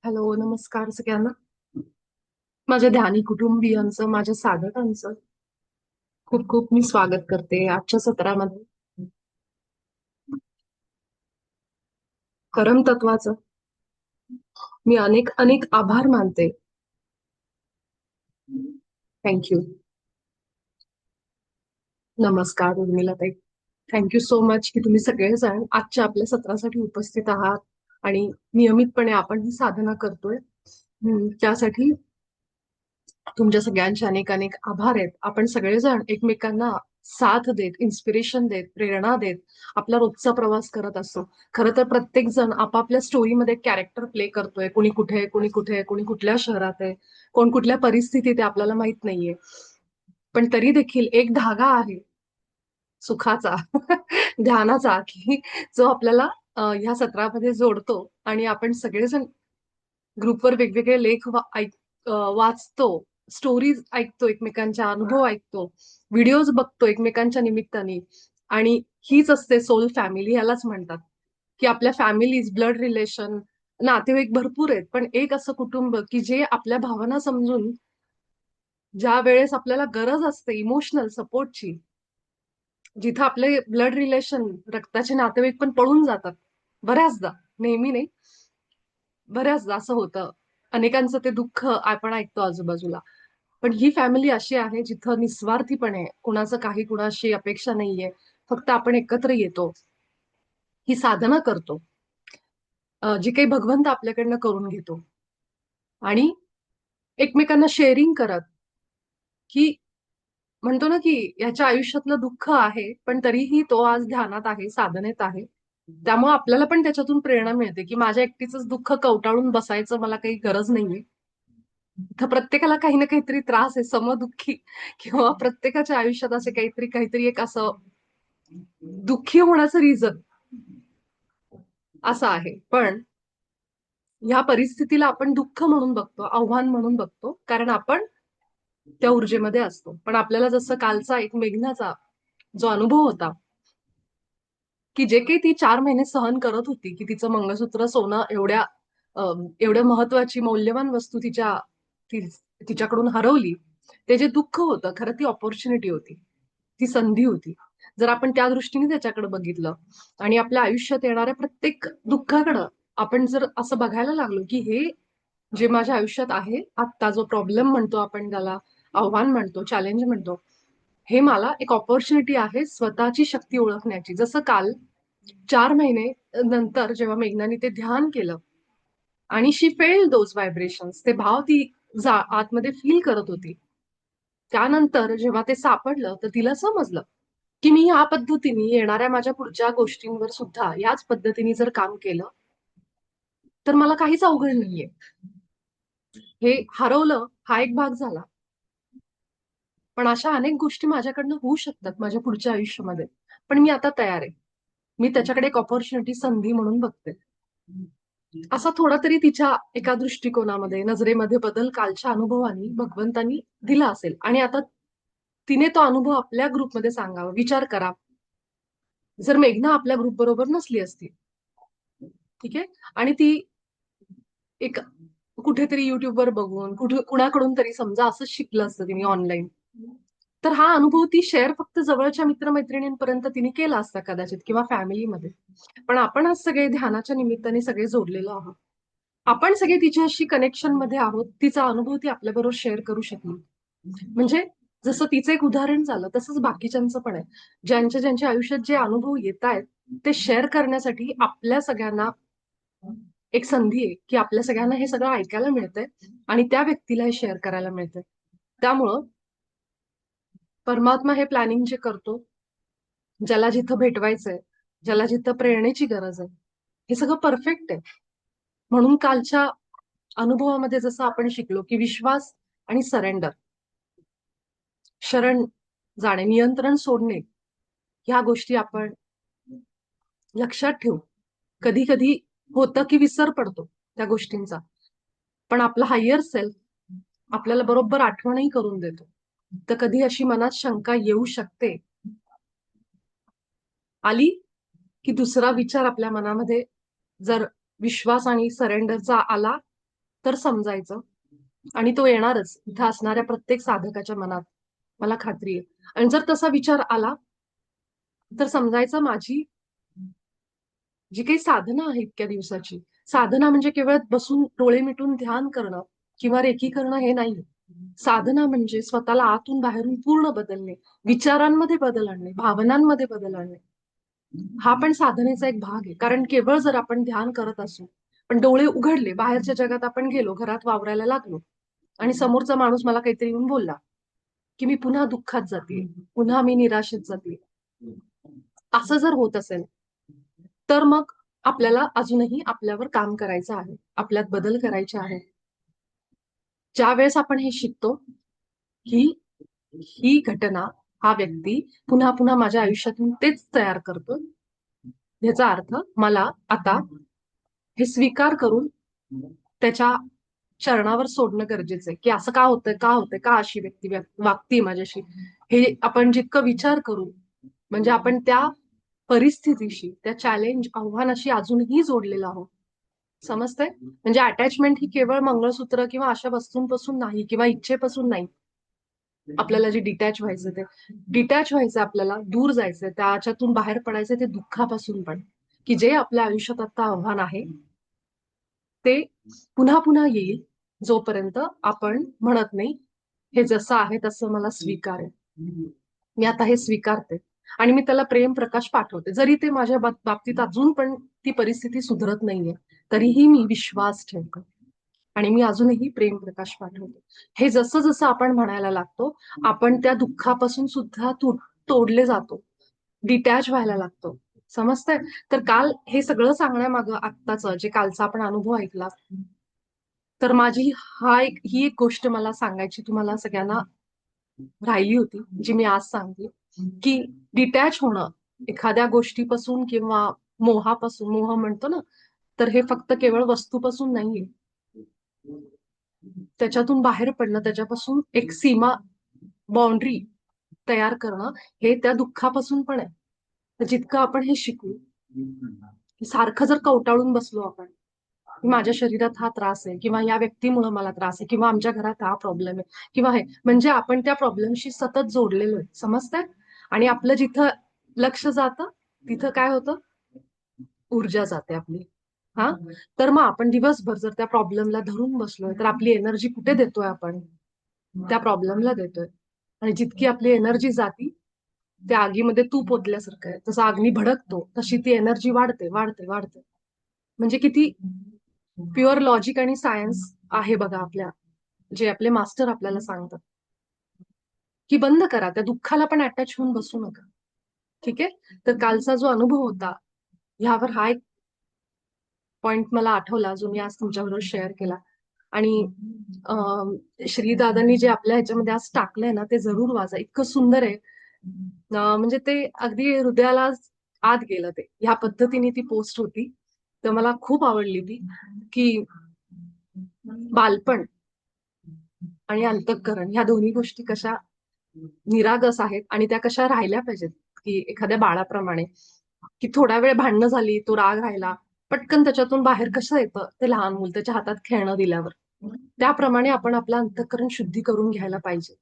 Hello, नमस्कार सगळ्यांना. माझ्या ध्यानी कुटुंबियांचं, माझ्या साधकांचं खूप खूप मी स्वागत करते आजच्या सत्रामध्ये. परम तत्वाचं मी अनेक अनेक आभार मानते. थँक्यू. नमस्कार उर्मिलाताई. थँक्यू सो मच की तुम्ही सगळेजण आजच्या आपल्या सत्रासाठी उपस्थित आहात आणि नियमितपणे आपण ही साधना करतोय. त्यासाठी तुमच्या सगळ्यांचे अनेक अनेक आभार आहेत. आपण सगळेजण एकमेकांना साथ देत, इन्स्पिरेशन देत, प्रेरणा देत आपला रोजचा प्रवास करत असतो. खरं तर प्रत्येक जण आपापल्या स्टोरीमध्ये कॅरेक्टर प्ले करतोय. कोणी कुठे आहे, कोणी कुठे आहे, कोणी कुठल्या शहरात आहे, कोण कुठल्या परिस्थितीत आहे आपल्याला माहित नाहीये. पण तरी देखील एक धागा आहे सुखाचा, ध्यानाचा, की जो आपल्याला ह्या सत्रामध्ये जोडतो आणि आपण सगळेजण ग्रुपवर वेगवेगळे लेख वाचतो, स्टोरीज ऐकतो, एकमेकांचे अनुभव ऐकतो, व्हिडिओज बघतो एकमेकांच्या निमित्ताने. आणि हीच असते सोल फॅमिली, ह्यालाच म्हणतात की आपल्या फॅमिलीज, ब्लड रिलेशन, नातेवाईक भरपूर आहेत, पण एक असं कुटुंब की जे आपल्या भावना समजून ज्या वेळेस आपल्याला गरज असते इमोशनल सपोर्टची, जिथं आपले ब्लड रिलेशन, रक्ताचे नातेवाईक पण पळून जातात बऱ्याचदा, नेहमी नाही, बऱ्याचदा असं होतं. अनेकांचं ते दुःख आपण ऐकतो आजूबाजूला. पण ही फॅमिली अशी आहे जिथं निस्वार्थीपणे कुणाचं काही कुणाशी अपेक्षा नाहीये. फक्त आपण एकत्र येतो, ही साधना करतो, जी काही भगवंत आपल्याकडनं करून घेतो आणि एकमेकांना शेअरिंग करत, की म्हणतो ना की याच्या आयुष्यातलं दुःख आहे, पण तरीही तो आज ध्यानात आहे, साधनेत आहे. त्यामुळे आपल्याला पण त्याच्यातून प्रेरणा मिळते, की माझ्या एकटीचंच दुःख कवटाळून बसायचं मला काही गरज नाहीये. तर प्रत्येकाला काही ना काहीतरी त्रास आहे, समदुःखी, किंवा प्रत्येकाच्या आयुष्यात असे काहीतरी काहीतरी एक असं दुःखी होण्याचं रिझन असं आहे. पण ह्या परिस्थितीला आपण दुःख म्हणून बघतो, आव्हान म्हणून बघतो, कारण आपण त्या ऊर्जेमध्ये असतो. पण आपल्याला जसं कालचा एक मेघनाचा जो अनुभव होता, की जे काही ती 4 महिने सहन करत होती, की तिचं मंगळसूत्र सोनं एवढ्या महत्वाची मौल्यवान वस्तू तिच्याकडून हरवली. ते जे दुःख होतं, खरं ती ऑपॉर्च्युनिटी होती, ती संधी होती. जर आपण त्या दृष्टीने त्याच्याकडे बघितलं आणि आपल्या आयुष्यात येणाऱ्या प्रत्येक दुःखाकडं आपण जर असं बघायला लागलो, की हे जे माझ्या आयुष्यात आहे आत्ता, जो प्रॉब्लेम म्हणतो आपण त्याला, आव्हान म्हणतो, चॅलेंज म्हणतो, हे मला एक ऑपॉर्च्युनिटी आहे स्वतःची शक्ती ओळखण्याची. जसं काल 4 महिने नंतर जेव्हा मेघनाने ते ध्यान केलं आणि शी फेल्ड दोज व्हायब्रेशन्स, ते भाव ती आतमध्ये फील करत होती. त्यानंतर जेव्हा ते सापडलं तर तिला समजलं की मी ह्या पद्धतीने येणाऱ्या माझ्या पुढच्या गोष्टींवर सुद्धा याच पद्धतीने जर काम केलं तर मला काहीच अवघड नाहीये. हे हरवलं हा एक भाग झाला, पण अशा अनेक गोष्टी माझ्याकडनं होऊ शकतात माझ्या पुढच्या आयुष्यामध्ये. पण मी आता तयार आहे. मी त्याच्याकडे एक ऑपॉर्च्युनिटी, संधी म्हणून बघते. असा थोडा तरी तिच्या एका दृष्टिकोनामध्ये, नजरेमध्ये बदल कालच्या अनुभवानी भगवंतानी दिला असेल. आणि आता तिने तो अनुभव आपल्या ग्रुपमध्ये सांगावा. विचार करा, जर मेघना आपल्या ग्रुप बरोबर नसली असती, ठीक आहे, आणि ती एक कुठेतरी युट्यूबवर बघून, कुठे कुणाकडून तरी समजा असं शिकलं असतं तिने ऑनलाईन, तर हा अनुभव ती शेअर फक्त जवळच्या मित्रमैत्रिणींपर्यंत तिने केला असता कदाचित, किंवा फॅमिलीमध्ये. पण आपण आज सगळे ध्यानाच्या निमित्ताने सगळे जोडलेलो आहोत. आपण सगळे तिच्याशी कनेक्शन मध्ये आहोत. तिचा अनुभव ती आपल्याबरोबर शेअर करू शकली. म्हणजे जसं तिचं एक उदाहरण झालं, तसंच बाकीच्यांचं पण आहे. ज्यांच्या ज्यांच्या आयुष्यात जे अनुभव येत आहेत ते शेअर करण्यासाठी आपल्या सगळ्यांना एक संधी आहे, की आपल्या सगळ्यांना हे सगळं ऐकायला मिळतंय आणि त्या व्यक्तीला हे शेअर करायला मिळतंय. त्यामुळं परमात्मा हे प्लॅनिंग जे करतो, ज्याला जिथं भेटवायचंय, ज्याला जिथं प्रेरणेची गरज आहे, हे सगळं परफेक्ट आहे. म्हणून कालच्या अनुभवामध्ये जसं आपण शिकलो, की विश्वास आणि सरेंडर, शरण जाणे, नियंत्रण सोडणे, ह्या गोष्टी आपण लक्षात ठेवू. कधी कधी होतं की विसर पडतो त्या गोष्टींचा, पण आपला हायर सेल्फ आपल्याला बरोबर आठवणही करून देतो. तर कधी अशी मनात शंका येऊ शकते, आली, की दुसरा विचार आपल्या मनामध्ये जर विश्वास आणि सरेंडरचा आला, तर समजायचं. आणि तो येणारच इथं असणाऱ्या प्रत्येक साधकाच्या मनात, मला खात्री आहे. आणि जर तसा विचार आला तर समजायचं माझी जी काही साधना आहे इतक्या दिवसाची, साधना म्हणजे केवळ बसून डोळे मिटून ध्यान करणं किंवा रेकी करणं हे नाही. साधना म्हणजे स्वतःला आतून बाहेरून पूर्ण बदलणे, विचारांमध्ये बदल आणणे, भावनांमध्ये बदल आणणे. हा पण साधनेचा एक भाग आहे. कारण केवळ जर आपण ध्यान करत असू, पण डोळे उघडले, बाहेरच्या जगात आपण गेलो, घरात वावरायला लागलो आणि समोरचा माणूस मला काहीतरी येऊन बोलला, की मी पुन्हा दुःखात जाते, पुन्हा मी निराशेत जाते. असं जर होत असेल, तर मग आपल्याला अजूनही आपल्यावर काम करायचं आहे. आपल्यात बदल करायचे आहे. ज्या वेळेस आपण हे शिकतो, की ही घटना, हा व्यक्ती पुन्हा पुन्हा माझ्या आयुष्यातून तेच तयार करतो. याचा अर्थ मला आता हे स्वीकार करून त्याच्या चरणावर सोडणं गरजेचं आहे, की असं का होतंय, का होतंय, का अशी व्यक्ती वागते माझ्याशी. हे आपण जितकं विचार करू, म्हणजे आपण त्या परिस्थितीशी, त्या चॅलेंज, आव्हानाशी अजूनही जोडलेलो आहोत. समजतंय? म्हणजे अटॅचमेंट ही केवळ मंगळसूत्र किंवा अशा वस्तूंपासून नाही किंवा इच्छेपासून नाही. आपल्याला जे डिटॅच व्हायचं ते डिटॅच व्हायचं, आपल्याला दूर जायचंय, त्याच्यातून बाहेर पडायचंय ते दुःखापासून पण, की जे आपल्या आयुष्यात आता आव्हान आहे ते पुन्हा पुन्हा येईल, जोपर्यंत आपण म्हणत नाही हे जसं आहे तसं मला स्वीकार आहे. मी आता हे स्वीकारते आणि मी त्याला प्रेम प्रकाश पाठवते. जरी ते माझ्या बाबतीत अजून पण ती परिस्थिती सुधरत नाहीये, तरीही मी विश्वास ठेवते आणि मी अजूनही प्रेम प्रकाश पाठवते. हे जसं जसं आपण म्हणायला लागतो, आपण त्या दुःखापासून सुद्धा तोडले जातो, डिटॅच व्हायला लागतो. समजतंय? तर काल हे सगळं सांगण्यामागं आत्ताचं जे कालचा आपण अनुभव ऐकला, तर माझी ही एक गोष्ट मला सांगायची तुम्हाला सगळ्यांना राहिली होती, जी मी आज सांगते, की डिटॅच होणं एखाद्या गोष्टीपासून किंवा मोहापासून, मोह म्हणतो ना, तर हे फक्त केवळ वस्तूपासून नाहीये. त्याच्यातून बाहेर पडणं, त्याच्यापासून एक सीमा, बाउंड्री तयार करणं, हे त्या दुःखापासून पण आहे. तर जितकं आपण हे शिकू, सारखं जर कवटाळून बसलो आपण, माझ्या शरीरात हा त्रास आहे किंवा या व्यक्तीमुळे मला त्रास आहे किंवा आमच्या घरात हा प्रॉब्लेम आहे किंवा हे, म्हणजे आपण त्या प्रॉब्लेमशी सतत जोडलेलो आहे. समजतंय? आणि आपलं जिथं लक्ष जातं तिथं काय होतं, ऊर्जा जाते आपली. हा, तर मग आपण दिवसभर जर त्या प्रॉब्लेमला धरून बसलोय, तर आपली एनर्जी कुठे देतोय आपण? त्या प्रॉब्लेमला देतोय. आणि जितकी आपली एनर्जी जाती, त्या आगीमध्ये तूप ओतल्यासारखं आहे. जसं अग्नी भडकतो तशी ती एनर्जी वाढते वाढते वाढते. म्हणजे किती प्युअर लॉजिक आणि सायन्स आहे बघा आपल्या, जे आपले मास्टर आपल्याला सांगतात, की बंद करा, त्या दुःखाला पण अटॅच होऊन बसू नका. ठीक आहे? तर कालचा जो अनुभव होता, ह्यावर हा एक पॉइंट मला आठवला, जो मी आज तुमच्याबरोबर शेअर केला. आणि श्रीदादांनी जे आपल्या ह्याच्यामध्ये आज टाकलंय ना, ते जरूर वाचा. इतकं सुंदर आहे. म्हणजे ते अगदी हृदयाला आत गेलं ते. ह्या पद्धतीने ती पोस्ट होती. तर मला खूप आवडली ती, की बालपण आणि अंतःकरण ह्या दोन्ही गोष्टी कशा निरागस आहेत आणि त्या कशा राहिल्या पाहिजेत, की एखाद्या बाळाप्रमाणे, की थोडा वेळ भांडणं झाली, तो राग राहिला, पटकन त्याच्यातून बाहेर कसं येतं ते लहान मूल त्याच्या हातात खेळणं दिल्यावर. त्याप्रमाणे आपण आपलं अंतःकरण शुद्धी करून घ्यायला पाहिजे.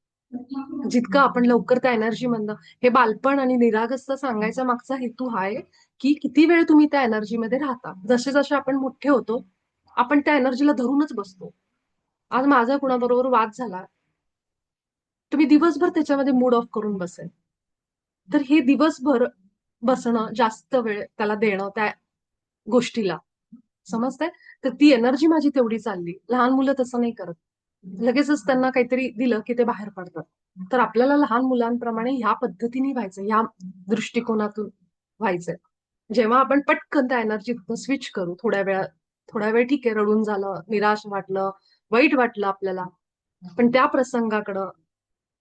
जितकं आपण लवकर त्या एनर्जी मधनं, हे बालपण आणि निरागसता सांगायचा मागचा हेतू हा आहे, की किती वेळ तुम्ही त्या एनर्जीमध्ये राहता. जसे जसे आपण मोठे होतो, आपण त्या एनर्जीला धरूनच बसतो. आज माझा कुणाबरोबर वाद झाला, तर मी दिवसभर त्याच्यामध्ये मूड ऑफ करून बसेन. तर हे दिवसभर बसणं, जास्त वेळ त्याला देणं त्या गोष्टीला, समजतंय? तर ती एनर्जी माझी तेवढी चालली. लहान मुलं तसं नाही करत. लगेचच त्यांना काहीतरी दिलं की ते बाहेर पडतात. तर आपल्याला लहान मुलांप्रमाणे ह्या पद्धतीने व्हायचं, ह्या दृष्टिकोनातून व्हायचंय. जेव्हा आपण पटकन त्या एनर्जीत स्विच करू, थोड्या वेळ ठीक आहे, रडून झालं, निराश वाटलं, वाईट वाटलं आपल्याला, पण त्या प्रसंगाकडं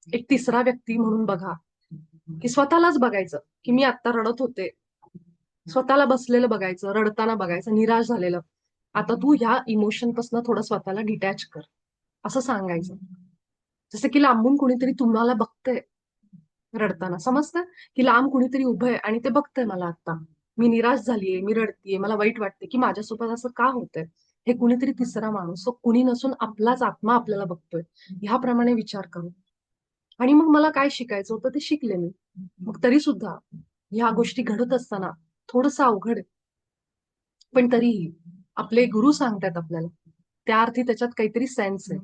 एक तिसरा व्यक्ती म्हणून बघा, की स्वतःलाच बघायचं, की मी आता रडत होते, स्वतःला बसलेलं बघायचं, रडताना बघायचं, निराश झालेलं. आता तू ह्या इमोशन पासून थोडं स्वतःला डिटॅच कर, असं सांगायचं. जसं की लांबून कुणीतरी तुम्हाला बघतंय रडताना, समजतं, की लांब कुणीतरी उभं आहे आणि ते बघतंय मला आता. मी निराश झालीये, मी रडतीये, मला वाईट वाटते, की माझ्यासोबत असं का होतंय. हे कुणीतरी तिसरा माणूस, तो कुणी नसून आपलाच आत्मा आपल्याला बघतोय, ह्याप्रमाणे विचार करू. आणि मग मला काय शिकायचं होतं ते शिकले मी. मग तरी सुद्धा ह्या गोष्टी घडत असताना थोडंसं अवघड आहे. पण तरीही आपले गुरु सांगतात आपल्याला, त्या अर्थी त्याच्यात काहीतरी सेन्स आहे.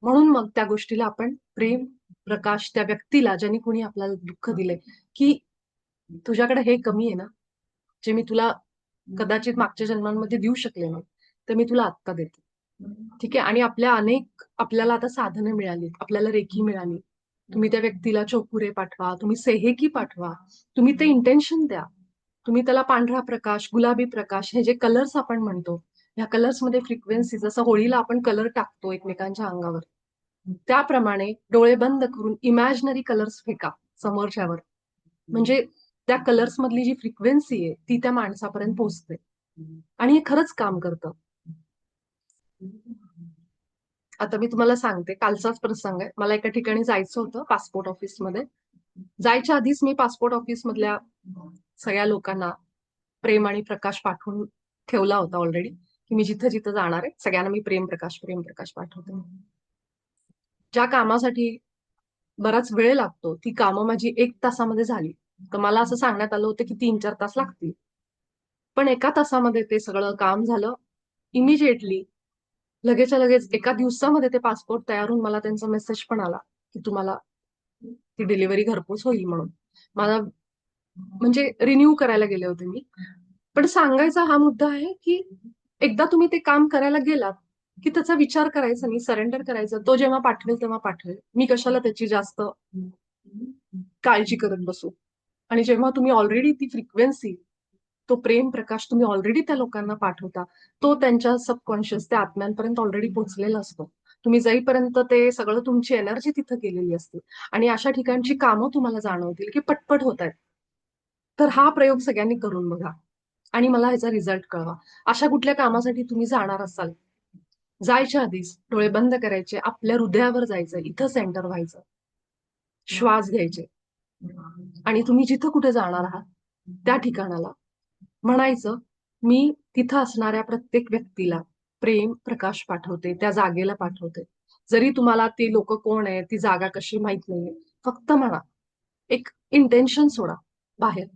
म्हणून मग त्या गोष्टीला आपण प्रेम, प्रकाश त्या व्यक्तीला ज्यांनी कुणी आपल्याला दुःख दिलंय, की तुझ्याकडे हे कमी आहे ना, जे मी तुला कदाचित मागच्या जन्मांमध्ये देऊ शकले नाही, तर मी तुला आत्ता देते. ठीक आहे. आणि आपल्याला आता साधनं मिळाली, आपल्याला रेकी मिळाली. तुम्ही त्या व्यक्तीला चोखुरे पाठवा, तुम्ही सेहेकी पाठवा, तुम्ही ते इंटेन्शन द्या. तुम्ही त्याला पांढरा प्रकाश, गुलाबी प्रकाश हे जे कलर्स आपण म्हणतो, ह्या कलर्समध्ये फ्रिक्वेन्सी जसं होळीला आपण कलर टाकतो एकमेकांच्या अंगावर, त्याप्रमाणे डोळे बंद करून इमॅजिनरी कलर्स फेका समोरच्यावर. म्हणजे त्या कलर्स मधली जी फ्रिक्वेन्सी आहे ती त्या माणसापर्यंत पोहोचते आणि हे खरंच काम करतं. आता मी तुम्हाला सांगते, कालचाच प्रसंग आहे. मला एका ठिकाणी जायचं होतं पासपोर्ट ऑफिसमध्ये. जायच्या आधीच मी पासपोर्ट ऑफिस मधल्या सगळ्या लोकांना प्रेम आणि प्रकाश पाठवून ठेवला होता ऑलरेडी, की मी जिथं जिथं जाणार आहे सगळ्यांना मी प्रेम प्रकाश पाठवते. ज्या कामासाठी बराच वेळ लागतो ती कामं माझी 1 तासामध्ये झाली. तर मला असं सांगण्यात आलं होतं की 3-4 तास लागतील. पण 1 तासामध्ये ते सगळं काम झालं. इमिजिएटली लगेचच्या लगेच एका दिवसामध्ये ते पासपोर्ट तयार होऊन मला त्यांचा मेसेज पण आला की तुम्हाला ती डिलिव्हरी घरपोच होईल म्हणून. मला म्हणजे रिन्यू करायला गेले होते मी. पण सांगायचा हा मुद्दा आहे की एकदा तुम्ही ते काम करायला गेलात की त्याचा विचार करायचा नाही, सरेंडर करायचं. तो जेव्हा पाठवेल तेव्हा पाठवेल. मी कशाला त्याची जास्त काळजी करत बसू. आणि जेव्हा तुम्ही ऑलरेडी ती फ्रिक्वेन्सी, तो प्रेम प्रकाश तुम्ही ऑलरेडी त्या लोकांना पाठवता, तो त्यांच्या सबकॉन्शियस त्या आत्म्यांपर्यंत ऑलरेडी पोहोचलेला असतो. तुम्ही जाईपर्यंत ते सगळं तुमची एनर्जी तिथं गेलेली असते आणि अशा ठिकाणची कामं तुम्हाला जाणवतील की पटपट होत आहेत. तर हा प्रयोग सगळ्यांनी करून बघा आणि मला ह्याचा रिझल्ट कळवा. अशा कुठल्या कामासाठी तुम्ही जाणार असाल, जायच्या आधीच डोळे बंद करायचे, आपल्या हृदयावर जायचं, इथं सेंटर व्हायचं, श्वास घ्यायचे आणि तुम्ही जिथं कुठे जाणार आहात त्या ठिकाणाला म्हणायचं, मी तिथं असणाऱ्या प्रत्येक व्यक्तीला प्रेम, प्रकाश पाठवते, त्या जागेला पाठवते. जरी तुम्हाला ती लोक कोण आहे, ती जागा कशी माहित नाहीये, फक्त म्हणा. एक इंटेन्शन सोडा बाहेर.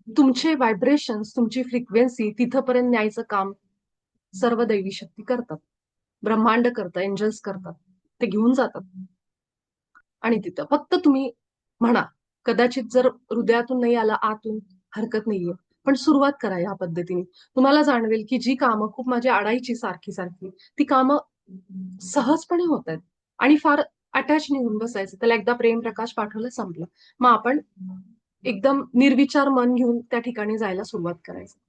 तुमचे व्हायब्रेशन्स, तुमची फ्रिक्वेन्सी तिथपर्यंत न्यायचं काम सर्व दैवी शक्ती करतात. ब्रह्मांड करतं, एंजल्स करतात. ते घेऊन जातात. आणि तिथं फक्त तुम्ही म्हणा. कदाचित जर हृदयातून नाही आलं, आतून, हरकत नाहीये. पण सुरुवात करा या पद्धतीने. तुम्हाला जाणवेल की जी कामं खूप माझी अडायची सारखी सारखी, ती कामं सहजपणे होत आहेत. आणि फार अटॅच निघून बसायचं. त्याला एकदा प्रेम प्रकाश पाठवलं, संपलं. मग आपण एकदम निर्विचार मन घेऊन त्या ठिकाणी जायला सुरुवात करायचं.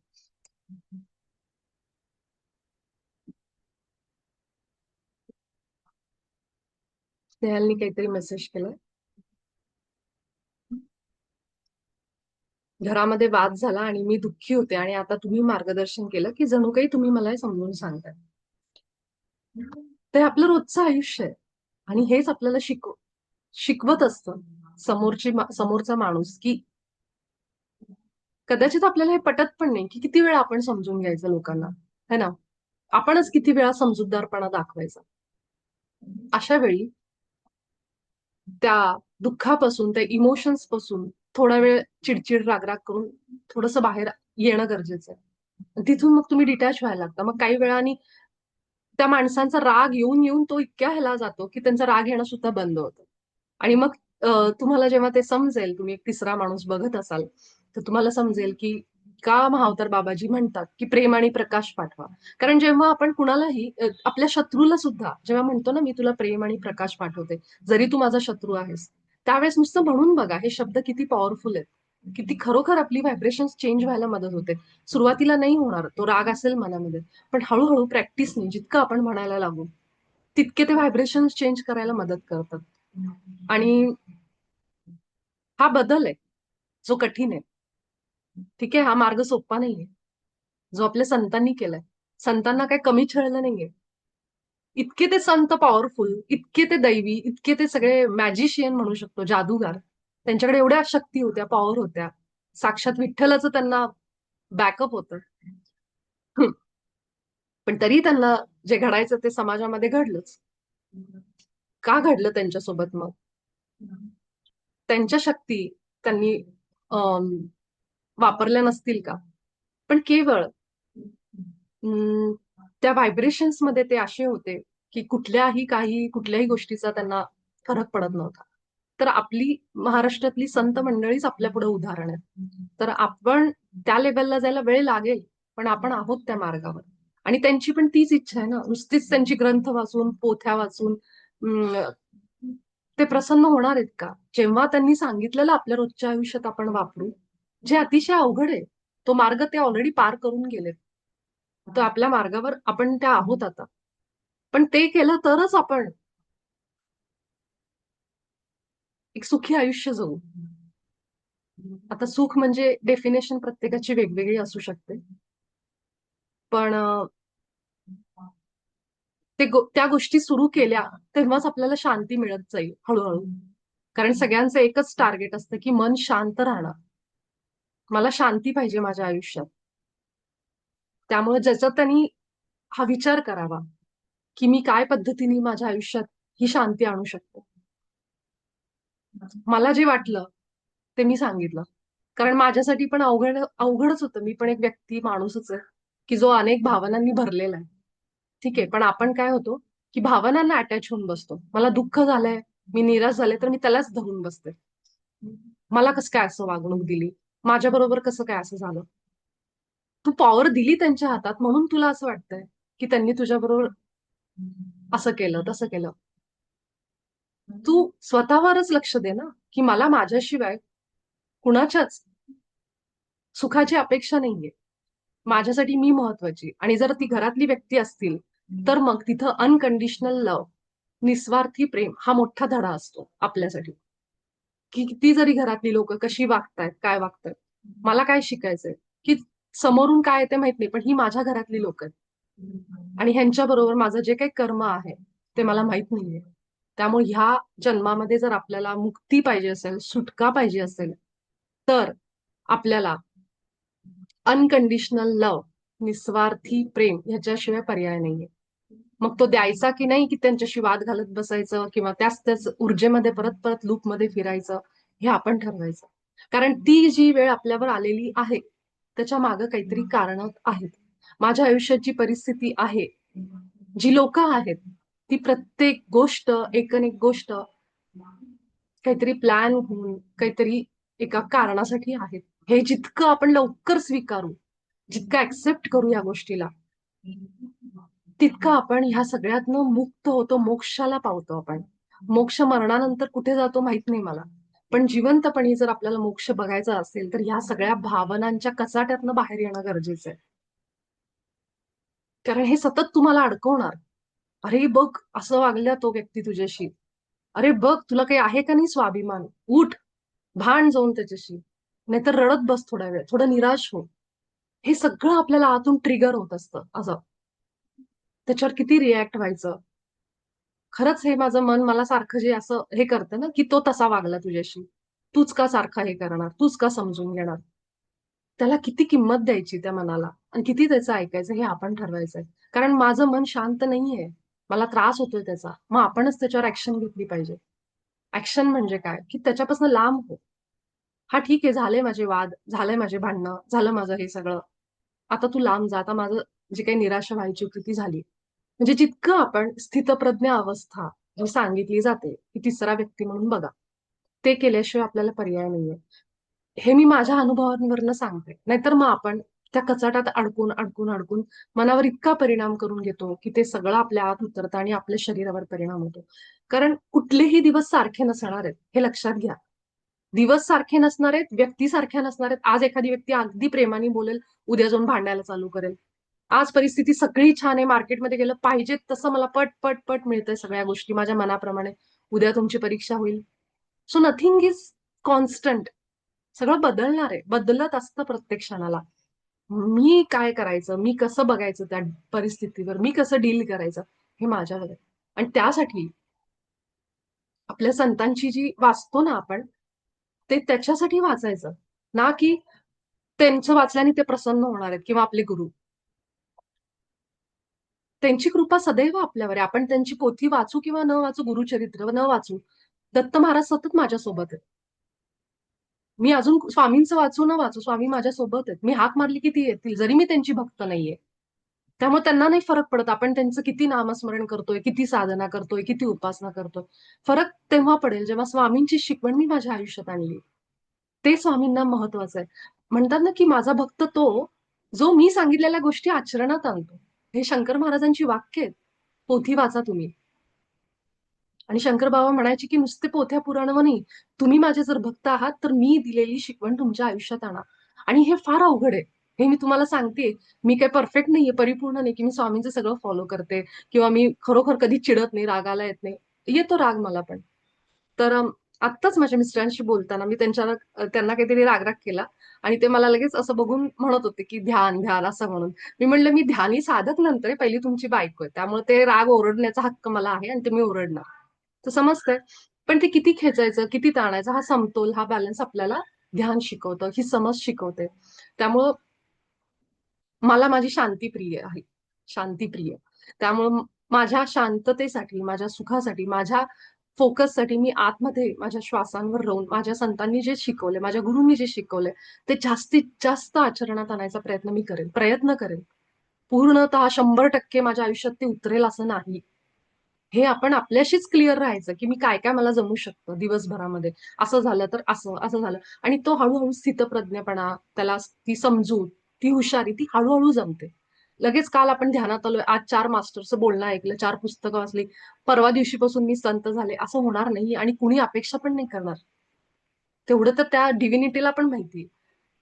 स्नेहलनी काहीतरी मेसेज केलाय. घरामध्ये वाद झाला आणि मी दुःखी होते आणि आता तुम्ही मार्गदर्शन केलं की जणू काही तुम्ही मला समजून सांगताय. ते आपलं रोजचं आयुष्य आहे आणि हेच आपल्याला शिकवत असतं समोरचा माणूस, की कदाचित आपल्याला हे पटत पण नाही की किती वेळा आपण समजून घ्यायचं लोकांना, है ना? आपणच किती वेळा समजूतदारपणा दाखवायचा. अशा वेळी त्या दुःखापासून, त्या इमोशन्स पासून थोडा वेळ चिडचिड, रागराग करून थोडंसं बाहेर येणं गरजेचं आहे. तिथून मग तुम्ही डिटॅच व्हायला लागता. मग काही वेळानी त्या माणसांचा राग येऊन येऊन तो इतक्या ह्याला जातो की त्यांचा राग येणं सुद्धा बंद होतं. आणि मग तुम्हाला जेव्हा ते समजेल, तुम्ही एक तिसरा माणूस बघत असाल, तर तुम्हाला समजेल की का महावतार बाबाजी म्हणतात की प्रेम आणि प्रकाश पाठवा. कारण जेव्हा आपण कुणालाही आपल्या शत्रूला सुद्धा जेव्हा म्हणतो ना, मी तुला प्रेम आणि प्रकाश पाठवते, जरी तू माझा शत्रू आहेस, त्यावेळेस नुसतं म्हणून बघा हे शब्द किती पॉवरफुल आहेत. किती खरोखर आपली व्हायब्रेशन्स चेंज व्हायला मदत होते. सुरुवातीला नाही होणार, तो राग असेल मनामध्ये, पण हळूहळू प्रॅक्टिसने जितकं आपण म्हणायला लागू, तितके ते व्हायब्रेशन्स चेंज करायला मदत करतात. आणि हा बदल आहे जो कठीण आहे. ठीक आहे, हा मार्ग सोपा नाहीये जो आपल्या संतांनी केलाय. संतांना काही कमी छळलं नाहीये. इतके ते संत पॉवरफुल, इतके ते दैवी, इतके ते सगळे मॅजिशियन म्हणू शकतो, जादूगार. त्यांच्याकडे एवढ्या शक्ती होत्या, पॉवर होत्या. साक्षात विठ्ठलाचं त्यांना बॅकअप होतं. पण तरी त्यांना जे घडायचं ते समाजामध्ये घडलंच. का घडलं त्यांच्यासोबत मग? त्यांच्या शक्ती त्यांनी अम, वापरल्या नसतील का? पण केवळ अं, त्या व्हायब्रेशन्स मध्ये ते असे होते की कुठल्याही गोष्टीचा त्यांना फरक पडत नव्हता. तर आपली महाराष्ट्रातली संत मंडळीच आपल्या पुढे उदाहरण आहे. तर आपण त्या लेवलला जायला वेळ लागेल, पण आपण आहोत त्या मार्गावर. आणि त्यांची पण तीच इच्छा आहे ना, नुसतीच त्यांची ग्रंथ वाचून, पोथ्या वाचून अं, ते प्रसन्न होणार आहेत का? जेव्हा त्यांनी सांगितलेलं आपल्या रोजच्या आयुष्यात आपण वापरू, जे अतिशय अवघड आहे, तो मार्ग ते ऑलरेडी पार करून गेलेत. तर आपल्या मार्गावर आपण त्या आहोत आता. पण ते केलं तरच आपण एक सुखी आयुष्य जगू. आता सुख म्हणजे डेफिनेशन प्रत्येकाची वेगवेगळी असू शकते. पण त्या गोष्टी सुरू केल्या तेव्हाच आपल्याला शांती मिळत जाईल हळूहळू. कारण सगळ्यांचं एकच टार्गेट असतं की मन शांत राहणं. मला शांती पाहिजे माझ्या आयुष्यात. त्यामुळे ज्याच्यात त्यांनी हा विचार करावा की मी काय पद्धतीने माझ्या आयुष्यात ही शांती आणू शकतो. मला जे वाटलं ते मी सांगितलं. कारण माझ्यासाठी पण अवघडच होतं. मी पण एक व्यक्ती माणूसच आहे की जो अनेक भावनांनी भरलेला आहे. ठीक आहे, पण आपण काय होतो की भावनांना अटॅच होऊन बसतो. मला दुःख झालंय, मी निराश झाले, तर मी त्यालाच धरून बसते. मला कसं काय असं वागणूक दिली, माझ्या बरोबर कसं काय असं झालं. तू पॉवर दिली त्यांच्या हातात म्हणून तुला असं वाटतंय की त्यांनी तुझ्या बरोबर असं केलं तसं केलं. तू स्वतःवरच लक्ष दे ना, की मला माझ्याशिवाय कुणाच्याच सुखाची अपेक्षा नाहीये. माझ्यासाठी मी महत्वाची. आणि जर ती घरातली व्यक्ती असतील तर मग तिथं अनकंडिशनल लव्ह, निस्वार्थी प्रेम हा मोठा धडा असतो आपल्यासाठी. की किती जरी घरातली लोक कशी वागतायत, काय वागतायत, मला काय शिकायचंय की समोरून काय आहे ते माहित नाही, पण ही माझ्या घरातली लोक आहेत आणि ह्यांच्या बरोबर माझं जे काही कर्म आहे ते मला माहित नाहीये. त्यामुळे ह्या जन्मामध्ये जर आपल्याला मुक्ती पाहिजे असेल, सुटका पाहिजे असेल, तर आपल्याला अनकंडिशनल लव्ह, निस्वार्थी प्रेम ह्याच्याशिवाय पर्याय नाहीये. मग तो द्यायचा की नाही, की त्यांच्याशी वाद घालत बसायचं किंवा त्याच ऊर्जेमध्ये परत परत लूपमध्ये फिरायचं, हे आपण ठरवायचं. कारण ती जी वेळ आपल्यावर आलेली आहे त्याच्या मागे काहीतरी कारण आहेत. माझ्या आयुष्यात जी परिस्थिती आहे, जी लोक आहेत, ती प्रत्येक गोष्ट, एकन एक गोष्ट काहीतरी प्लॅन होऊन, काहीतरी एका कारणासाठी आहेत. हे जितकं आपण लवकर स्वीकारू, जितकं ऍक्सेप्ट करू या गोष्टीला, तितकं आपण ह्या सगळ्यातनं मुक्त होतो, मोक्षाला पावतो आपण. मोक्ष मरणानंतर कुठे जातो माहित नाही मला, पण जिवंतपणी जर आपल्याला मोक्ष बघायचा असेल तर ह्या सगळ्या भावनांच्या कचाट्यातनं बाहेर येणं गरजेचं आहे. कारण हे सतत तुम्हाला अडकवणार. अरे बघ, असं वागल्या तो व्यक्ती तुझ्याशी. अरे बघ, तुला काही आहे का नाही स्वाभिमान, उठ, भांड जाऊन त्याच्याशी, नाहीतर रडत बस थोडा वेळ, थोडं निराश हो. हे सगळं आपल्याला आतून ट्रिगर होत असतं असं. त्याच्यावर किती रिॲक्ट व्हायचं. खरंच हे माझं मन मला सारखं जे असं हे करतं ना, की तो तसा वागला तुझ्याशी, तूच का सारखा हे करणार, तूच का समजून घेणार. त्याला किती किंमत द्यायची त्या मनाला आणि किती त्याचं ऐकायचं हे आपण ठरवायचंय. कारण माझं मन शांत नाहीये, मला त्रास होतोय त्याचा, मग आपणच त्याच्यावर ऍक्शन घेतली पाहिजे. ऍक्शन म्हणजे काय, की त्याच्यापासून लांब हो. हा ठीक आहे, झाले माझे वाद, झालंय माझे भांडणं, झालं माझं हे सगळं, आता तू लांब जा, आता माझं जे काही निराशा व्हायची होती ती झाली. म्हणजे जितकं आपण स्थितप्रज्ञ अवस्था जी सांगितली जाते की तिसरा व्यक्ती म्हणून बघा, ते केल्याशिवाय आपल्याला पर्याय नाहीये. हे मी माझ्या अनुभवांवरनं सांगते. नाहीतर मग आपण त्या कचाटात अडकून अडकून अडकून मनावर इतका परिणाम करून घेतो की ते सगळं आपल्या आत उतरतं आणि आपल्या शरीरावर परिणाम होतो. कारण कुठलेही दिवस सारखे नसणार आहेत, हे लक्षात घ्या. दिवस सारखे नसणार आहेत, व्यक्ती सारख्या नसणार आहेत. आज एखादी व्यक्ती अगदी प्रेमाने बोलेल, उद्या जाऊन भांडायला चालू करेल. आज परिस्थिती सगळी छान आहे, मार्केटमध्ये गेलं पाहिजे तसं मला पट पट पट मिळतंय सगळ्या गोष्टी माझ्या मनाप्रमाणे. उद्या तुमची परीक्षा होईल. So nothing is constant. सगळं बदलणार आहे, बदलत असतं प्रत्येक क्षणाला. मी काय करायचं, मी कसं बघायचं त्या परिस्थितीवर, मी कसं डील करायचं, हे माझ्यावर आहे. आणि त्यासाठी आपल्या संतांची जी वाचतो ना आपण, ते त्याच्यासाठी वाचायचं, ना की त्यांचं वाचल्याने ते प्रसन्न होणार आहेत किंवा आपले गुरु. त्यांची कृपा सदैव आपल्यावर आहे. आपण त्यांची पोथी वाचू किंवा न वाचू, गुरुचरित्र न वाचू, दत्त महाराज सतत माझ्यासोबत आहेत. मी अजून स्वामींचं वाचू न वाचू, स्वामी माझ्यासोबत आहेत. मी हाक मारली की ती येतील, जरी मी त्यांची भक्त नाहीये. त्यामुळे त्यांना नाही फरक पडत आपण त्यांचं किती नामस्मरण करतोय, किती साधना करतोय, किती उपासना करतोय. फरक तेव्हा पडेल जेव्हा स्वामींची शिकवण मी माझ्या आयुष्यात आणली. ते स्वामींना महत्वाचं आहे. म्हणतात ना की माझा भक्त तो, जो मी सांगितलेल्या गोष्टी आचरणात आणतो. हे शंकर महाराजांची वाक्य आहेत. पोथी वाचा तुम्ही. आणि शंकर बाबा म्हणायचे की नुसते पोथ्या पुराणं नाही, तुम्ही माझे जर भक्त आहात तर मी दिलेली शिकवण तुमच्या आयुष्यात आणा. आणि हे फार अवघड आहे. हे मी तुम्हाला सांगते. मी काही परफेक्ट नाहीये, परिपूर्ण नाही की मी स्वामींचं सगळं फॉलो करते किंवा मी खरोखर कधी चिडत नाही, रागाला येत नाही. येतो राग मला पण. तर आत्ताच माझ्या मिस्टरांशी बोलताना मी त्यांना काहीतरी रागराग केला आणि ते मला लगेच असं बघून म्हणत होते की ध्यान ध्यान असं म्हणून. मी म्हणलं मी ध्यानी साधक नंतर आहे, पहिली तुमची बायको आहे, त्यामुळे ते राग ओरडण्याचा हक्क मला आहे आणि ते मी ओरडणार. तर समजतंय. पण ते किती खेचायचं, किती ताणायचं, हा समतोल, हा बॅलन्स आपल्याला ध्यान शिकवतं, ही समज शिकवते. त्यामुळं मला माझी शांती प्रिय आहे. शांती प्रिय. त्यामुळं माझ्या शांततेसाठी, माझ्या सुखासाठी, माझ्या फोकससाठी मी आतमध्ये माझ्या श्वासांवर राहून माझ्या संतांनी जे शिकवले, माझ्या गुरूंनी जे शिकवले, ते जास्तीत जास्त आचरणात आणायचा प्रयत्न मी करेन. प्रयत्न करेन. पूर्णतः 100% माझ्या आयुष्यात ते उतरेल असं नाही. हे आपण आपल्याशीच क्लिअर राहायचं की मी काय काय मला जमू शकतं दिवसभरामध्ये. असं झालं तर असं, असं झालं. आणि तो हळूहळू स्थितप्रज्ञपणा, त्याला ती समजूत, ती हुशारी, ती हळूहळू जमते. लगेच काल आपण ध्यानात आलोय, आज 4 मास्टरचं बोलणं ऐकलं, 4 पुस्तकं वाचली, परवा दिवशीपासून मी संत झाले, असं होणार नाही आणि कुणी अपेक्षा पण नाही करणार. तेवढं तर त्या डिव्हिनिटीला पण माहितीये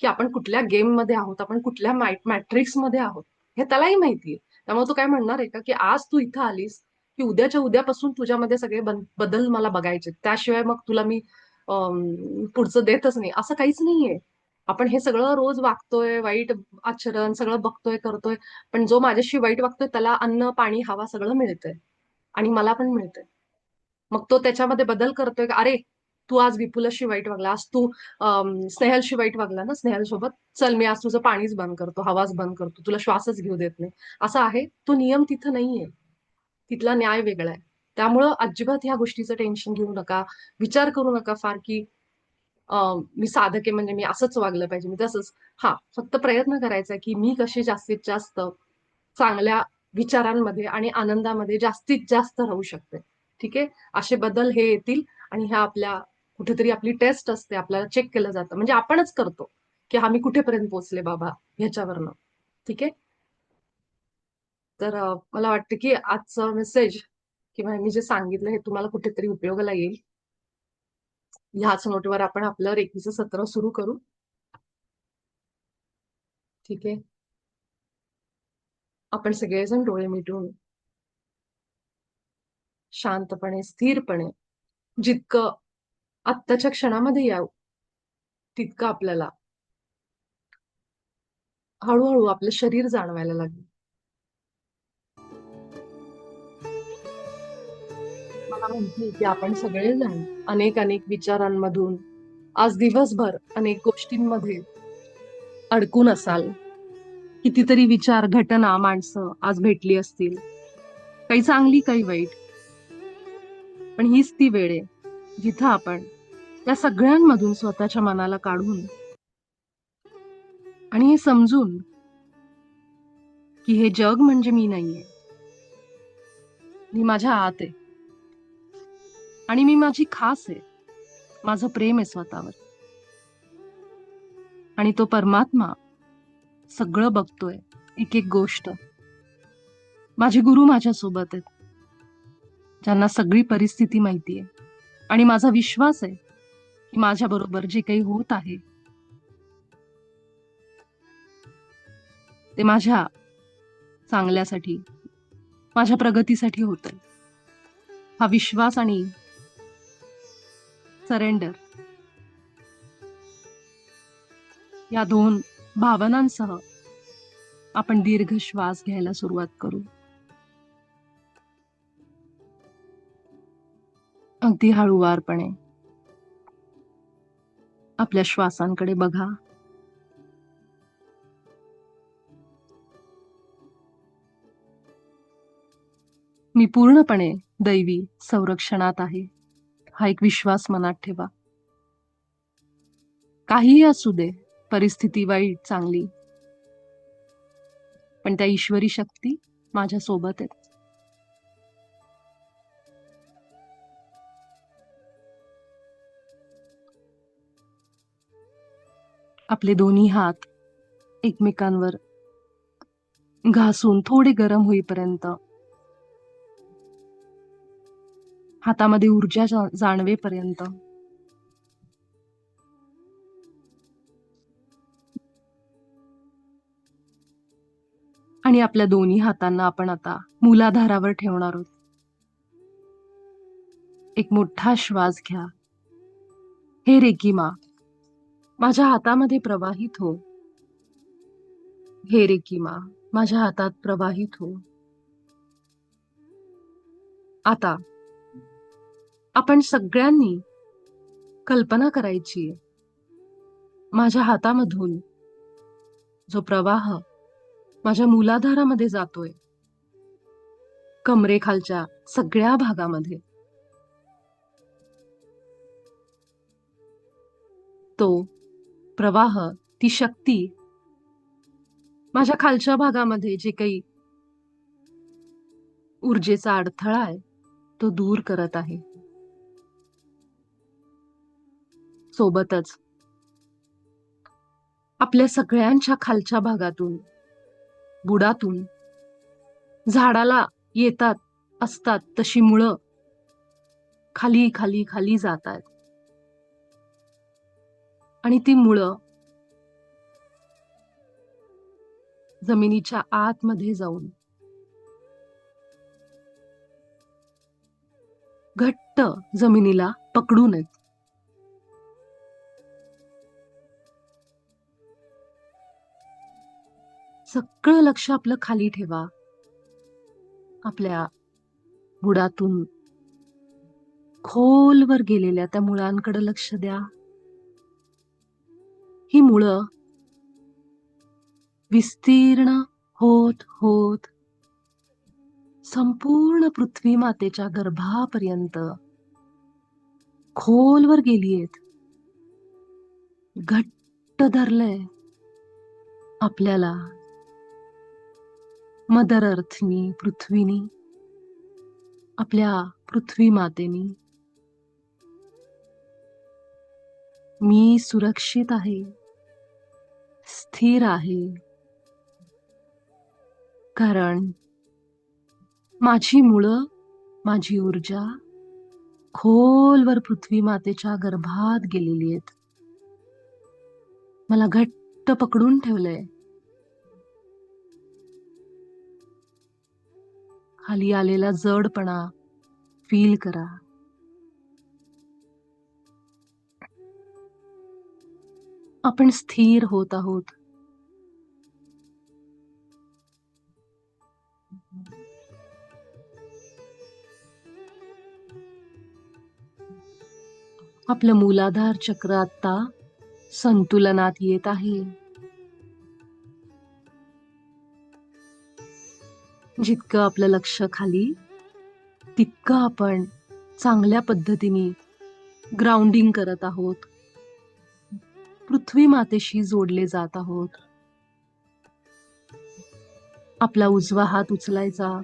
की आपण कुठल्या गेम मध्ये आहोत, आपण कुठल्या मॅट्रिक्स मध्ये आहोत, हे त्यालाही माहितीये. त्यामुळे तो काय म्हणणार आहे का की आज तू इथं आलीस की उद्याच्या उद्यापासून तुझ्यामध्ये सगळे बदल मला बघायचे, त्याशिवाय मग तुला मी पुढचं देतच नाही, असं काहीच नाहीये. आपण हे सगळं रोज वागतोय, वाईट आचरण सगळं बघतोय, करतोय. पण जो माझ्याशी वाईट वागतोय त्याला अन्न, पाणी, हवा सगळं मिळतंय आणि मला पण मिळतंय. मग तो त्याच्यामध्ये बदल करतोय का, अरे तू आज विपुलाशी वाईट वागला, आज तू स्नेहलशी वाईट वागला ना, स्नेहल सोबत चल मी आज तुझं पाणीच बंद करतो, हवाच बंद करतो, तुला श्वासच घेऊ देत नाही. असं आहे, तो नियम तिथं नाहीये. तिथला न्याय वेगळा आहे. त्यामुळं अजिबात ह्या गोष्टीचं टेन्शन घेऊ नका. विचार करू नका फार की मी साधक आहे म्हणजे मी असंच वागलं पाहिजे, मी तसंच. हा, फक्त प्रयत्न करायचा की मी कशी जास्तीत जास्त चांगल्या विचारांमध्ये आणि आनंदामध्ये जास्तीत जास्त राहू शकते. ठीक आहे. असे बदल हे येतील आणि ह्या आपल्या कुठेतरी आपली टेस्ट असते, आपल्याला चेक केलं जातं, म्हणजे आपणच करतो की हा मी कुठेपर्यंत पोहोचले बाबा ह्याच्यावरनं. ठीक आहे. तर मला वाटतं की आजचं मेसेज किंवा मी जे सांगितलं हे तुम्हाला कुठेतरी उपयोगाला येईल. ह्याच नोटवर आपण आपलं रेकीचं सत्र सुरू करू. ठीक आहे. आपण सगळेजण डोळे मिटून शांतपणे, स्थिरपणे, जितकं आत्ताच्या क्षणामध्ये यावं तितकं आपल्याला हळूहळू आपलं शरीर जाणवायला लागेल. मला माहितीये की आपण सगळेजण अनेक अनेक विचारांमधून आज दिवसभर अनेक गोष्टींमध्ये अडकून असाल. कितीतरी विचार, घटना, माणसं आज भेटली असतील, काही चांगली, काही वाईट. पण हीच ती वेळ आहे जिथं आपण या सगळ्यांमधून स्वतःच्या मनाला काढून आणि हे समजून की हे जग म्हणजे मी नाहीये, मी माझ्या आत आहे आणि मी माझी खास आहे. माझं प्रेम आहे स्वतःवर आणि तो परमात्मा सगळं बघतोय, एक एक गोष्ट. माझे गुरु माझ्या सोबत आहेत, ज्यांना सगळी परिस्थिती माहितीये आणि माझा विश्वास आहे की माझ्या बरोबर जे काही होत आहे ते माझ्या चांगल्यासाठी, माझ्या प्रगतीसाठी होतंय. हा विश्वास आणि सरेंडर या दोन भावनांसह आपण दीर्घ श्वास घ्यायला सुरुवात करू. अगदी हळूवारपणे आपल्या श्वासांकडे बघा. मी पूर्णपणे दैवी संरक्षणात आहे, हा एक विश्वास मनात ठेवा. काहीही असू दे, परिस्थिती वाईट चांगली, पण त्या ईश्वरी शक्ती माझ्या सोबत आहेत. आपले दोन्ही हात एकमेकांवर घासून थोडे गरम होईपर्यंत, हातामध्ये ऊर्जा जाणवेपर्यंत आणि आपल्या दोन्ही हातांना आपण आता मूलाधारावर ठेवणार आहोत. एक मोठा श्वास घ्या. हे रेकीमा माझ्या हातामध्ये प्रवाहित हो. हे रेकीमा माझ्या हातात प्रवाहित हो. आता आपण सगळ्यांनी कल्पना करायची, माझ्या हातामधून जो प्रवाह माझ्या मूलाधारामध्ये जातोय, कमरेखालच्या सगळ्या भागामध्ये, तो प्रवाह, ती शक्ती माझ्या खालच्या भागामध्ये जे काही ऊर्जेचा अडथळा आहे तो दूर करत आहे. सोबतच आपल्या सगळ्यांच्या खालच्या भागातून, बुडातून झाडाला येतात असतात तशी मुळं खाली खाली खाली जात आहेत आणि ती मुळं जमिनीच्या आतमध्ये जाऊन घट्ट जमिनीला पकडून आहेत. सगळं लक्ष आपलं खाली ठेवा. आपल्या बुडातून खोलवर गेलेल्या त्या मुळांकडे लक्ष द्या. ही मुळं विस्तीर्ण होत होत संपूर्ण पृथ्वी मातेच्या गर्भापर्यंत खोलवर गेलीयेत. घट्ट धरलंय आपल्याला मदर अर्थनी, पृथ्वीनी, आपल्या पृथ्वी मातेनी. मी सुरक्षित आहे, स्थिर आहे, कारण माझी मुळं, माझी ऊर्जा खोलवर पृथ्वी मातेच्या गर्भात गेलेली आहेत. मला घट्ट पकडून ठेवलंय. खाली आलेला जडपणा फील करा. आपण स्थिर होत आहोत. आपलं मूलाधार चक्र आता संतुलनात येत आहे. जितकं आपलं लक्ष खाली, तितकं आपण चांगल्या पद्धतीने ग्राउंडिंग करत आहोत. पृथ्वी मातेशी जोडले जात आहोत. आपला उजवा हात उचलायचा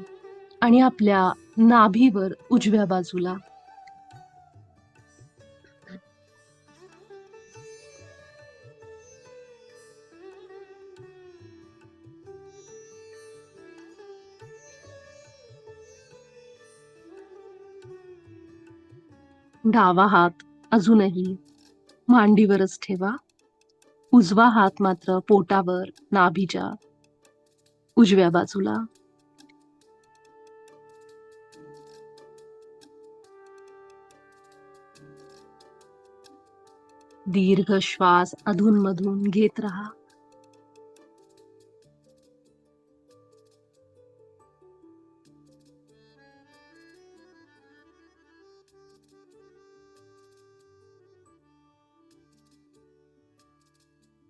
आणि आपल्या नाभीवर उजव्या बाजूला डावा हात अजूनही मांडीवरच ठेवा. उजवा हात मात्र पोटावर, नाभीच्या उजव्या बाजूला. दीर्घ श्वास अधूनमधून घेत राहा.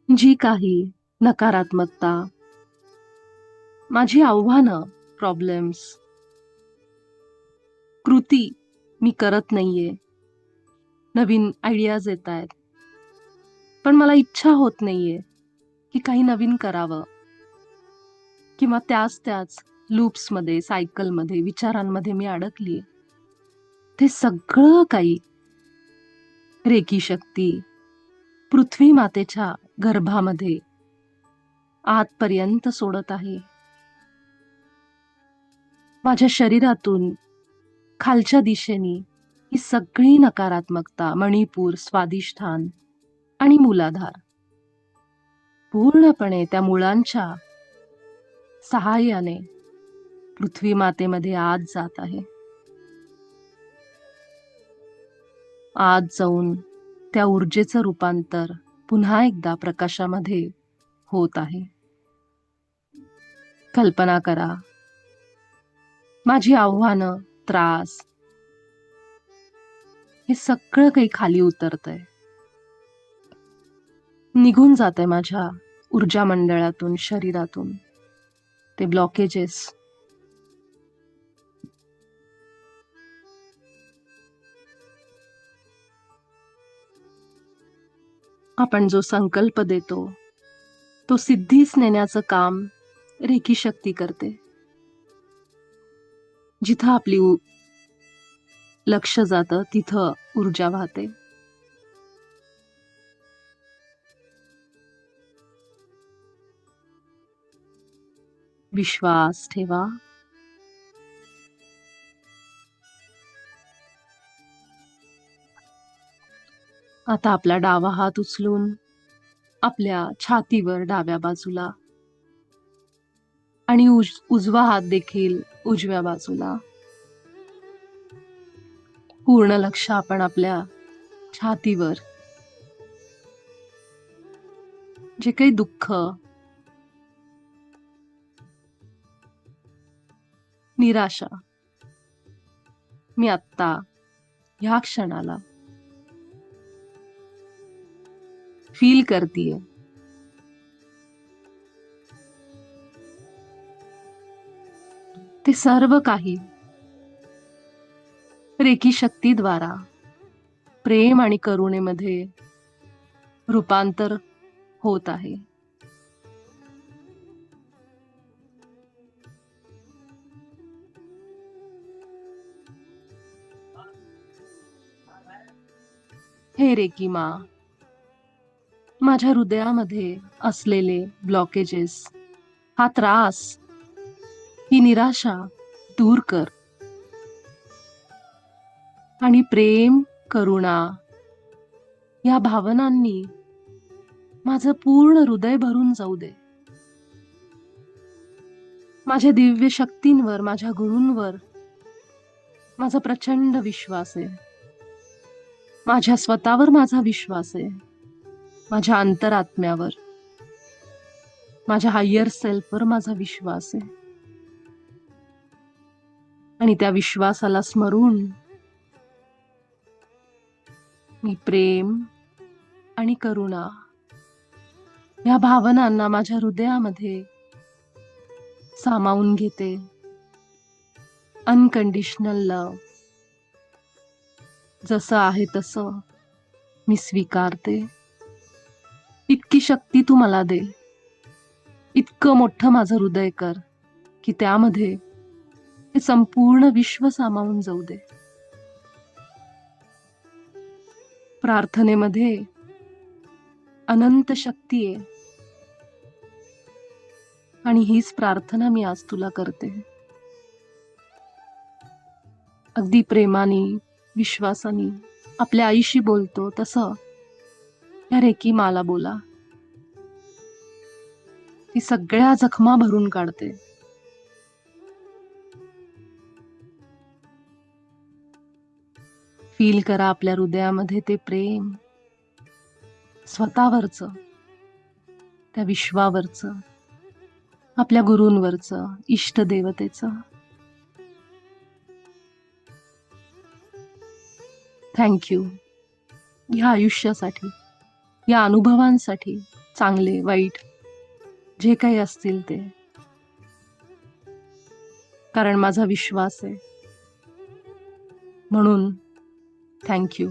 जी काही नकारात्मकता, माझी आव्हानं, प्रॉब्लेम्स कृती मी करत नाहीये, नवीन आयडियाज येत आहेत, पण मला इच्छा होत नाहीये की काही नवीन करावं, किंवा त्याच त्याच लूप्समध्ये, सायकलमध्ये, विचारांमध्ये मी अडकलीये. ते सगळं काही रेकी शक्ती पृथ्वी मातेच्या गर्भामध्ये आतपर्यंत सोडत आहे. माझ्या शरीरातून खालच्या दिशेने ही सगळी नकारात्मकता, मणिपूर, स्वादिष्ठान आणि मूलाधार पूर्णपणे त्या मुळांच्या सहाय्याने पृथ्वी मातेमध्ये आत जात आहे. आत जाऊन त्या ऊर्जेचं रूपांतर पुन्हा एकदा प्रकाशामध्ये होत आहे. कल्पना करा, माझी आव्हानं, त्रास हे सगळं काही खाली उतरतंय, निघून जातंय माझ्या ऊर्जा मंडळातून, शरीरातून. ते ब्लॉकेजेस आपण जो संकल्प देतो तो सिद्धीस नेण्याचं काम रेकी शक्ती करते. जिथं आपली लक्ष जातं तिथं ऊर्जा वाहते. विश्वास ठेवा. आता आपला डावा हात उचलून आपल्या छातीवर डाव्या बाजूला आणि उजवा हात देखील उजव्या बाजूला. पूर्ण लक्ष आपण आपल्या छातीवर. जे काही दुःख, निराशा मी आत्ता ह्या क्षणाला फील करतीये, ते सर्व काही रेकी शक्तीद्वारा प्रेम आणि करुणेमध्ये रूपांतर होत आहे. हे रेकी मा, माझ्या हृदयामध्ये असलेले ब्लॉकेजेस, हा त्रास, ही निराशा दूर कर आणि प्रेम, करुणा या भावनांनी माझं पूर्ण हृदय भरून जाऊ दे. माझ्या दिव्य शक्तींवर, माझ्या गुरूंवर माझा प्रचंड विश्वास आहे. माझ्या स्वतःवर माझा विश्वास आहे. माझ्या अंतरात्म्यावर, माझ्या हायर सेल्फवर माझा विश्वास आहे. आणि त्या विश्वासाला स्मरून मी प्रेम आणि करुणा या भावनांना माझ्या हृदयामध्ये सामावून घेते. अनकंडिशनल लव, जसं आहे तसं मी स्वीकारते. इतकी शक्ती तू मला दे, इतकं मोठं माझं हृदय कर की त्यामध्ये हे संपूर्ण विश्व सामावून जाऊ दे. प्रार्थनेमध्ये अनंत शक्ती आहे आणि हीच प्रार्थना मी आज तुला करते. अगदी प्रेमाने, विश्वासाने आपल्या आईशी बोलतो तसं या रेकी माला बोला. ती सगळ्या जखमा भरून काढते. फील करा आपल्या हृदयामध्ये ते प्रेम, स्वतःवरचं, त्या विश्वावरचं, आपल्या गुरूंवरचं, इष्ट देवतेचं. थँक्यू ह्या आयुष्यासाठी, या अनुभवांसाठी, चांगले वाईट जे काही असतील ते. कारण माझा विश्वास आहे म्हणून थँक्यू.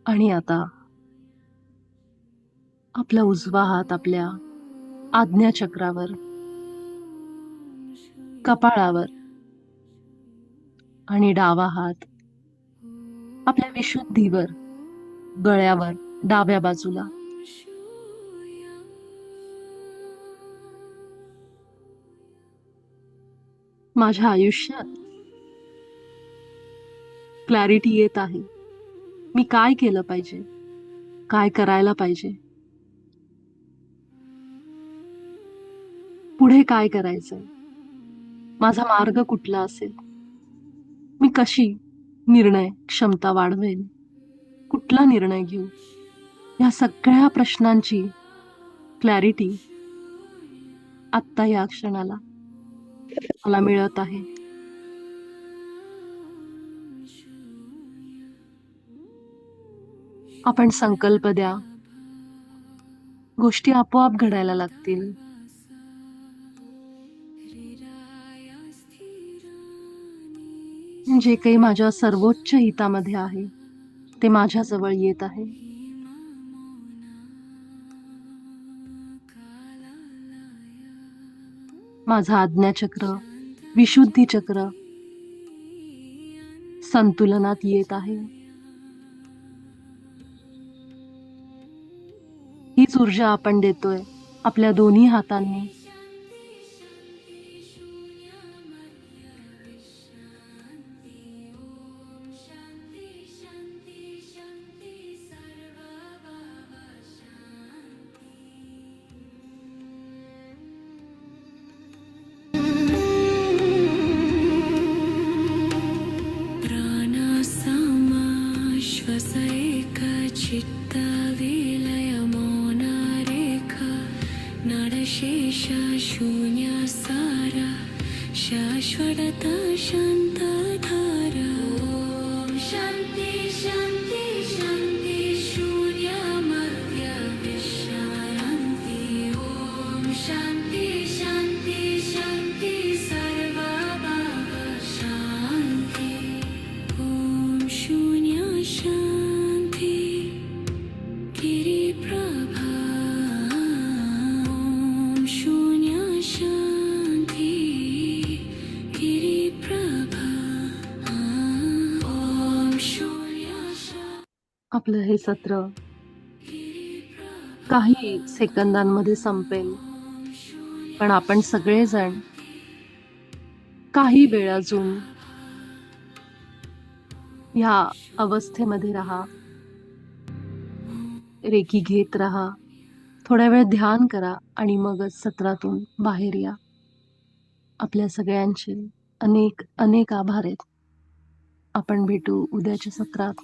आणि आता आपला उजवा हात आपल्या आज्ञाचक्रावर, कपाळावर आणि डावा हात आपल्या विशुद्धीवर, गळ्यावर, डाव्या बाजूला. माझ्या आयुष्यात क्लॅरिटी येत आहे. मी काय केलं पाहिजे, काय करायला पाहिजे, पुढे काय करायचंय, माझा मार्ग कुठला असेल, मी कशी निर्णय क्षमता वाढवेल, कुठला निर्णय घेऊ, या सगळ्या प्रश्नांची क्लॅरिटी आत्ता या क्षणाला मला मिळत आहे. आपण संकल्प द्या, गोष्टी आपोआप घडायला लागतील. जे काही माझ्या सर्वोच्च हितामध्ये आहे ते माझ्याजवळ येत आहे. माझं आज्ञाचक्र, विशुद्धी चक्र संतुलनात येत आहे. हीच ऊर्जा आपण देतोय आपल्या दोन्ही हातांनी. शेष शून्य सारा शाश्वत शांतधारा. ओम शांती शांती शांती शून्य मध्य विश्रांती. ओम शांती शांती शांती सर्व भाव शांती. ओम शून्य शांती गिरिप्रभा. आपलं हे सत्र काही सेकंदांमध्ये संपेल, पण आपण सगळेजण काही वेळ अजून ह्या अवस्थेमध्ये राहा. रेकी घेत राहा, थोड्या वेळ ध्यान करा आणि मगच सत्रातून बाहेर या. आपल्या सगळ्यांचे अनेक अनेक आभार आहेत. आपण भेटू उद्याच्या सत्रात.